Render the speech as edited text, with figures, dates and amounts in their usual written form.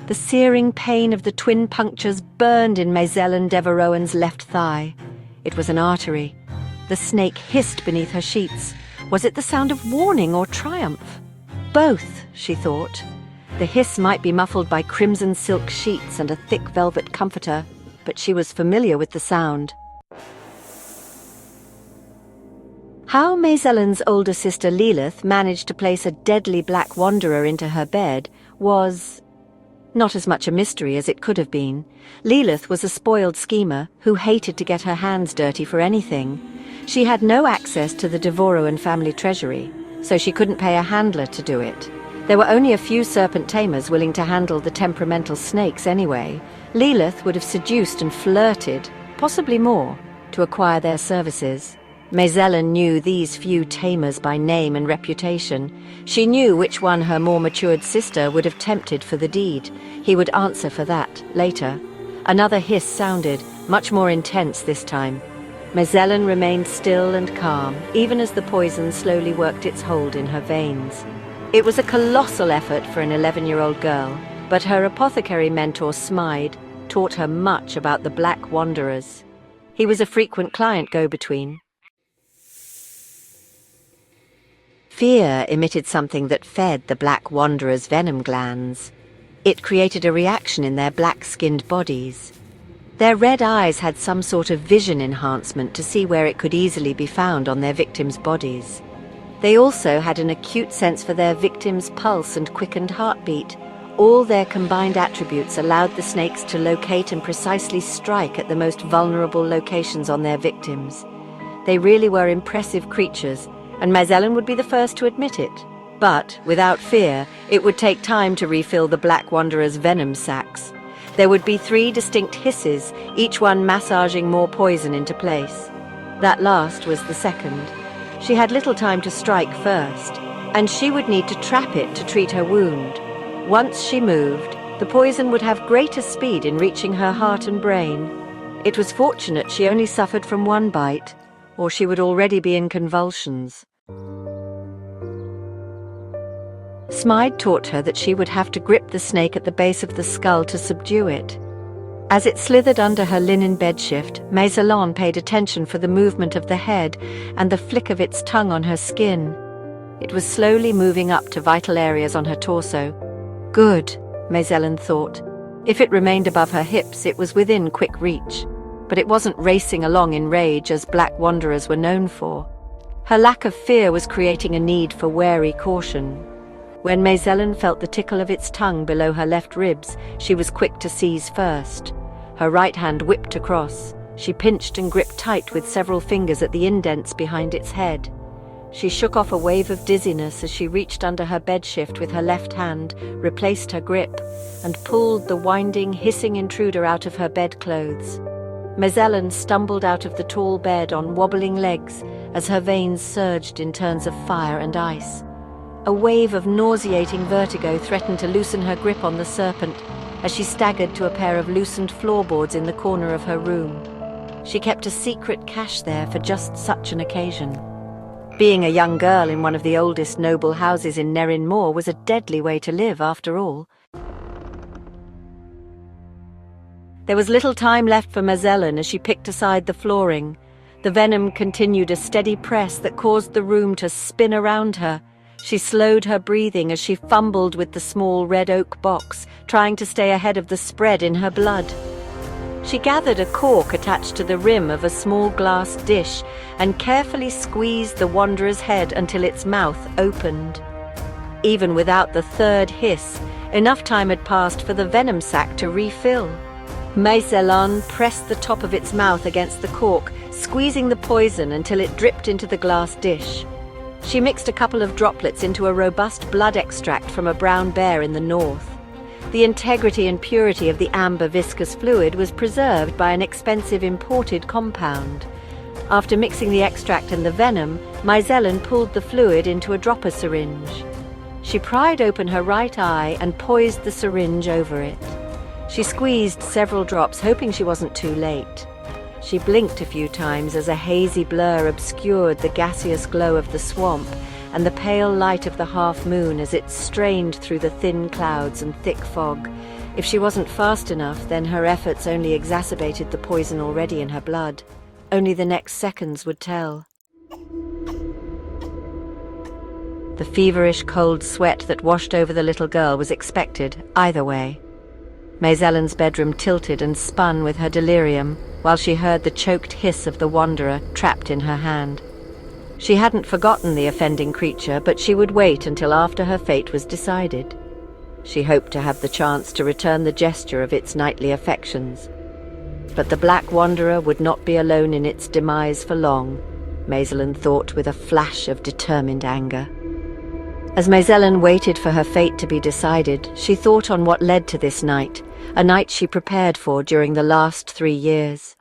The searing pain of the twin punctures burned in Maesellen Devoroan's left thigh. It was an artery. The snake hissed beneath her sheets. Was it the sound of warning or triumph? Both, she thought. The hiss might be muffled by crimson silk sheets and a thick velvet comforter, but she was familiar with the sound. How Maesellen's older sister Lilith managed to place a deadly black wanderer into her bed was not as much a mystery as it could have been. Lilith was a spoiled schemer who hated to get her hands dirty for anything. She had no access to the Devoroan family treasury, so she couldn't pay a handler to do it. There were only a few serpent tamers willing to handle the temperamental snakes anyway. Lilith would have seduced and flirted, possibly more, to acquire their services. Maesellen knew these few tamers by name and reputation. She knew which one her more matured sister would have tempted for the deed. He would answer for that later. Another hiss sounded, much more intense this time. Maesellen remained still and calm, even as the poison slowly worked its hold in her veins. It was a colossal effort for an 11-year-old girl, but her apothecary mentor Smyde taught her much about the Black Wanderers. He was a frequent client go-between. Fear emitted something that fed the Black Wanderers' venom glands. It created a reaction in their black-skinned bodies. Their red eyes had some sort of vision enhancement to see where it could easily be found on their victims' bodies. They also had an acute sense for their victims' pulse and quickened heartbeat. All their combined attributes allowed the snakes to locate and precisely strike at the most vulnerable locations on their victims. They really were impressive creatures, and Maesellen would be the first to admit it. But, without fear, it would take time to refill the Black Wanderer's venom sacs. There would be 3 distinct hisses, each one massaging more poison into place. That last was the second. She had little time to strike first, and she would need to trap it to treat her wound. Once she moved, the poison would have greater speed in reaching her heart and brain. It was fortunate she only suffered from one bite, or she would already be in convulsions. Smyde taught her that she would have to grip the snake at the base of the skull to subdue it. As it slithered under her linen bedshift, Maesellen paid attention for the movement of the head and the flick of its tongue on her skin. It was slowly moving up to vital areas on her torso. Good, Maesellen thought. If it remained above her hips, it was within quick reach. But it wasn't racing along in rage as Black Wanderers were known for. Her lack of fear was creating a need for wary caution. When Maesellen felt the tickle of its tongue below her left ribs, she was quick to seize first. Her right hand whipped across. She pinched and gripped tight with several fingers at the indents behind its head. She shook off a wave of dizziness as she reached under her bedshift with her left hand, replaced her grip, and pulled the winding, hissing intruder out of her bedclothes. Maesellen stumbled out of the tall bed on wobbling legs as her veins surged in turns of fire and ice. A wave of nauseating vertigo threatened to loosen her grip on the serpent as she staggered to a pair of loosened floorboards in the corner of her room. She kept a secret cache there for just such an occasion. Being a young girl in one of the oldest noble houses in Nerinmor was a deadly way to live, after all. There was little time left for Maesellen as she picked aside the flooring. The venom continued a steady press that caused the room to spin around her. She slowed her breathing as she fumbled with the small red oak box, trying to stay ahead of the spread in her blood. She gathered a cork attached to the rim of a small glass dish and carefully squeezed the wanderer's head until its mouth opened. Even without the third hiss, enough time had passed for the venom sac to refill. Maesellen pressed the top of its mouth against the cork, squeezing the poison until it dripped into the glass dish. She mixed a couple of droplets into a robust blood extract from a brown bear in the north. The integrity and purity of the amber viscous fluid was preserved by an expensive imported compound. After mixing the extract and the venom, Maesellen pulled the fluid into a dropper syringe. She pried open her right eye and poised the syringe over it. She squeezed several drops, hoping she wasn't too late. She blinked a few times as a hazy blur obscured the gaseous glow of the swamp and the pale light of the half-moon as it strained through the thin clouds and thick fog. If she wasn't fast enough, then her efforts only exacerbated the poison already in her blood. Only the next seconds would tell. The feverish cold sweat that washed over the little girl was expected, either way. Maesellen's bedroom tilted and spun with her delirium, while she heard the choked hiss of the wanderer trapped in her hand. She hadn't forgotten the offending creature, but she would wait until after her fate was decided. She hoped to have the chance to return the gesture of its nightly affections. But the Black Wanderer would not be alone in its demise for long, Maesellen thought with a flash of determined anger. As Maesellen waited for her fate to be decided, she thought on what led to this night, a night she prepared for during the last 3 years.